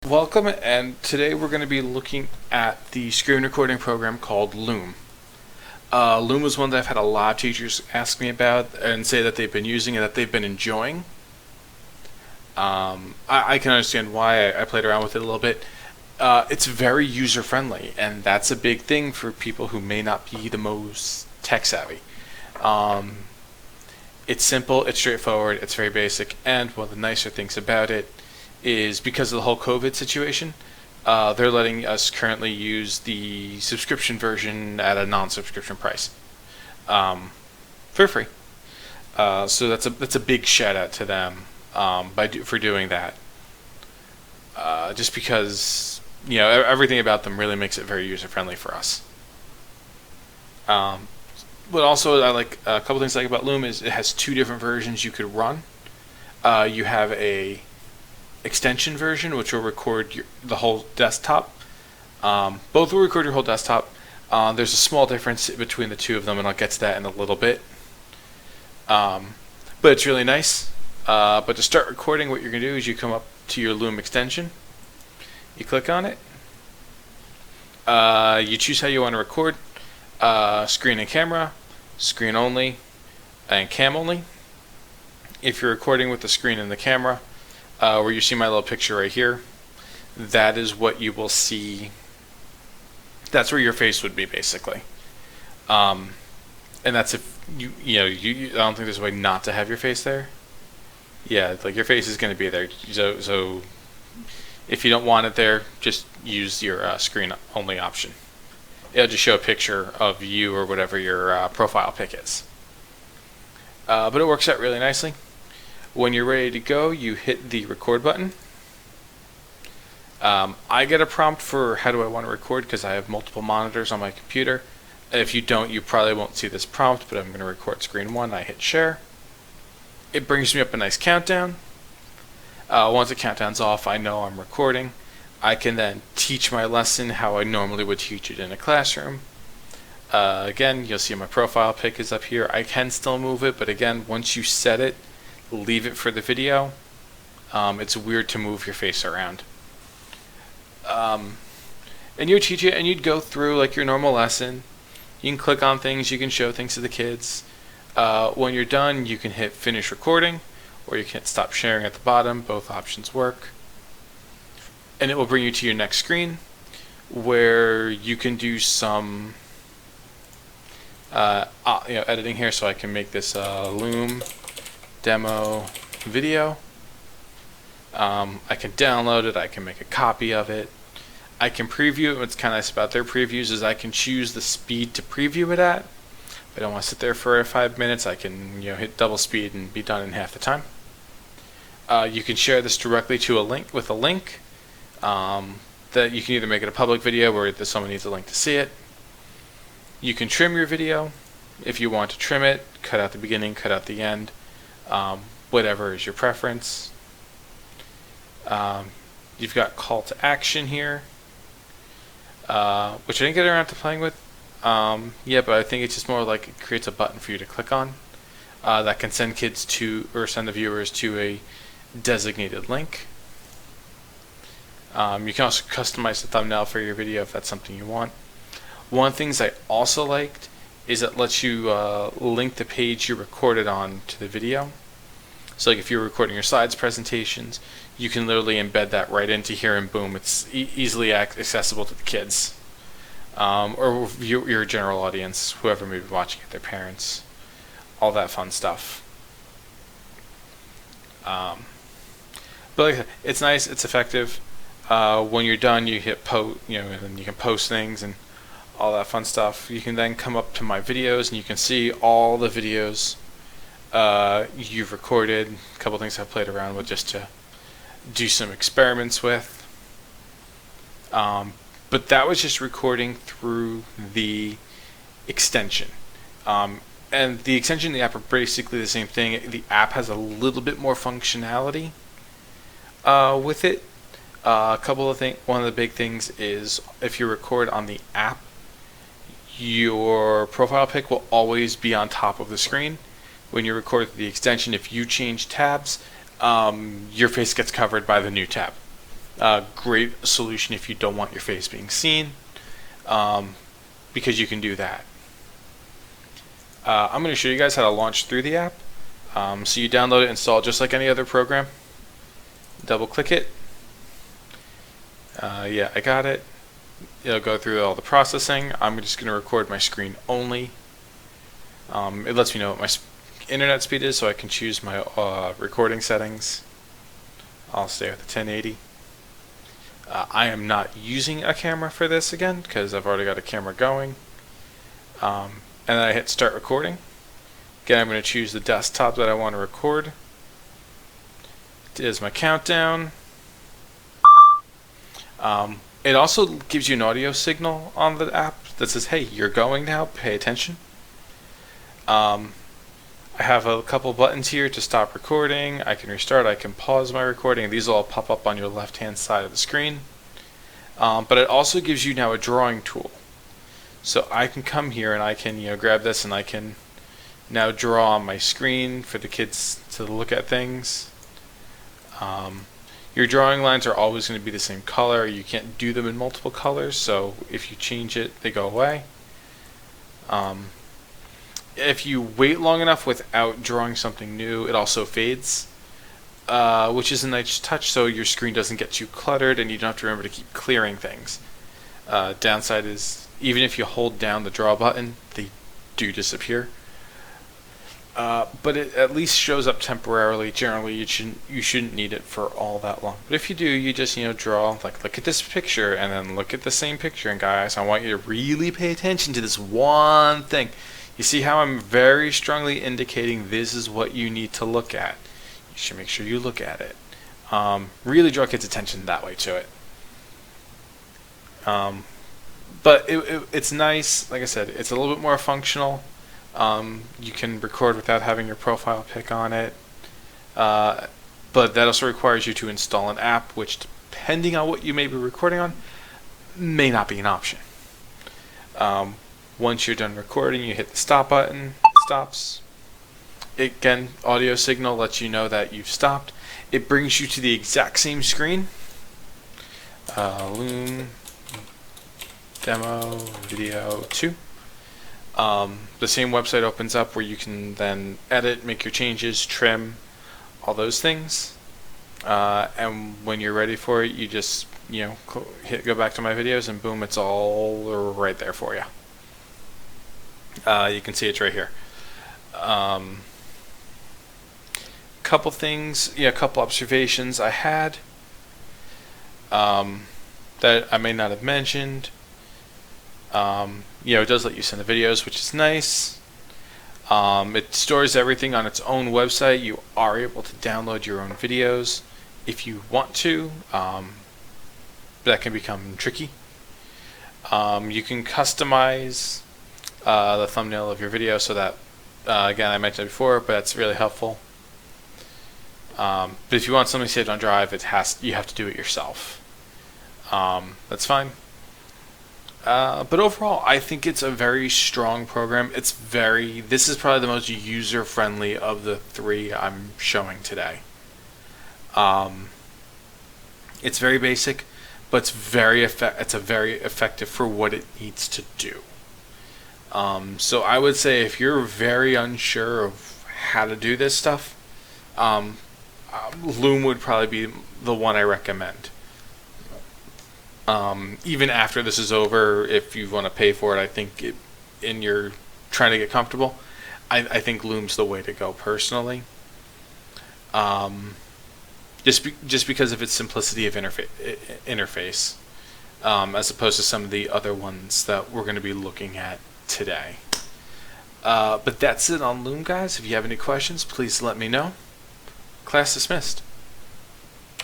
Welcome, and today we're going to be looking at the screen recording program called Loom. Loom is one that I've had a lot of teachers ask me about and say that they've been using and that they've been enjoying. I can understand why. I played around with it a little bit. It's very user-friendly, and that's a big thing for people who may not be the most tech-savvy. It's simple, it's straightforward, it's very basic, and one of the nicer things about it is because of the whole COVID situation, they're letting us currently use the subscription version at a non-subscription price for free. So that's a big shout out to them for doing that. Just because everything about them really makes it very user friendly for us. But also, I like a couple things I like about Loom is it has two different versions you could run. You have a extension version, which will record the whole desktop. Both will record your whole desktop. There's a small difference between the two of them, and I'll get to that in a little bit. But it's really nice. But to start recording, what you're going to do is you come up to your Loom extension. You click on it. You choose how you want to record. Screen and camera, screen only, and cam only. If you're recording with the screen and the camera, where you see my little picture right here, that is what you will see. That's where your face would be, basically. And that's if you I don't think there's a way not to have your face there. Yeah, like your face is going to be there. So if you don't want it there, just use your screen only option. It'll just show a picture of you or whatever your profile pic is. But it works out really nicely. When you're ready to go, you hit the record button. I get a prompt for how do I want to record because I have multiple monitors on my computer. If you don't, you probably won't see this prompt, but I'm going to record screen 1. I hit share. It brings me up a nice countdown. Once the countdown's off, I know I'm recording. I can then teach my lesson how I normally would teach it in a classroom. Again, you'll see my profile pic is up here. I can still move it, but again, once you set it, leave it for the video. It's weird to move your face around. And you teach it, and you'd go through like your normal lesson. You can click on things, you can show things to the kids. When you're done, you can hit finish recording, or you can hit stop sharing at the bottom. Both options work. And it will bring you to your next screen, where you can do some editing here. So I can make this Loom demo video. I can download it. I can make a copy of it. I can preview it. What's kind of nice about their previews is I can choose the speed to preview it at. If I don't want to sit there for 5 minutes, I can hit double speed and be done in half the time. You can share this directly to a link with a link. That you can either make it a public video where someone needs a link to see it. You can trim your video if you want to trim it, cut out the beginning, cut out the end, whatever is your preference. You've got call to action here, which I didn't get around to playing with. But I think it's just more like it creates a button for you to click on that can send kids to, or send the viewers to a designated link. You can also customize the thumbnail for your video if that's something you want. One of the things I also liked is it lets you link the page you recorded on to the video. So like if you're recording your slides presentations, you can literally embed that right into here and boom, it's easily accessible to the kids. Or your general audience, whoever may be watching it, their parents, all that fun stuff. But like I said, it's nice, it's effective. When you're done, you hit and then you can post things and all that fun stuff. You can then come up to my videos and you can see all the videos you've recorded. A couple things I've played around with just to do some experiments with. But that was just recording through the extension. And the extension and the app are basically the same thing. The app has a little bit more functionality with it. A couple of things. One of the big things is if you record on the app, your profile pic will always be on top of the screen. When you record the extension, if you change tabs, your face gets covered by the new tab. Great solution if you don't want your face being seen, because you can do that. I'm going to show you guys how to launch through the app. So you download it, install it just like any other program. Double click it. Yeah, I got it. It'll go through all the processing. I'm just going to record my screen only. It lets me know what my internet speed is, so I can choose my recording settings. I'll stay with the 1080. I am not using a camera for this again because I've already got a camera going. And then I hit start recording. Again, I'm going to choose the desktop that I want to record. Here's my countdown. It also gives you an audio signal on the app that says, hey, you're going now, pay attention. I have a couple buttons here to stop recording. I can restart, I can pause my recording. These will all pop up on your left hand side of the screen. But it also gives you now a drawing tool. So I can come here and I can grab this and I can now draw on my screen for the kids to look at things. Your drawing lines are always going to be the same color. You can't do them in multiple colors, so if you change it, they go away. If you wait long enough without drawing something new, it also fades, which is a nice touch, so your screen doesn't get too cluttered and you don't have to remember to keep clearing things. Downside is, even if you hold down the draw button, they do disappear. But it at least shows up temporarily. Generally, you shouldn't need it for all that long. But if you do, you just draw, like, look at this picture, and then look at the same picture. And guys, I want you to really pay attention to this one thing. You see how I'm very strongly indicating this is what you need to look at. You should make sure you look at it. Really draw kids' attention that way to it. But it's nice. Like I said, it's a little bit more functional. You can record without having your profile pic on it. But that also requires you to install an app, which, depending on what you may be recording on, may not be an option. Once you're done recording, you hit the stop button. It stops. Again, audio signal lets you know that you've stopped. It brings you to the exact same screen. Loom demo video 2. The same website opens up where you can then edit, make your changes, trim, all those things. And when you're ready for it, you just go back to my videos, and boom, it's all right there for you. You can see it's right here. Couple things, couple observations I had that I may not have mentioned. It does let you send the videos, which is nice. It stores everything on its own website. You are able to download your own videos if you want to. That can become tricky. You can customize the thumbnail of your video so that, again, I mentioned it before, but that's really helpful. But if you want something saved on Drive, you have to do it yourself. That's fine. But overall, I think it's a very strong program. This is probably the most user-friendly of the three I'm showing today. It's very basic, but it's very effective for what it needs to do. So I would say if you're very unsure of how to do this stuff, Loom would probably be the one I recommend. Even after this is over, if you want to pay for it, I think and you're trying to get comfortable, I think Loom's the way to go personally. Just because of its simplicity of interface, as opposed to some of the other ones that we're going to be looking at today. But that's it on Loom, guys. If you have any questions, please let me know. Class dismissed.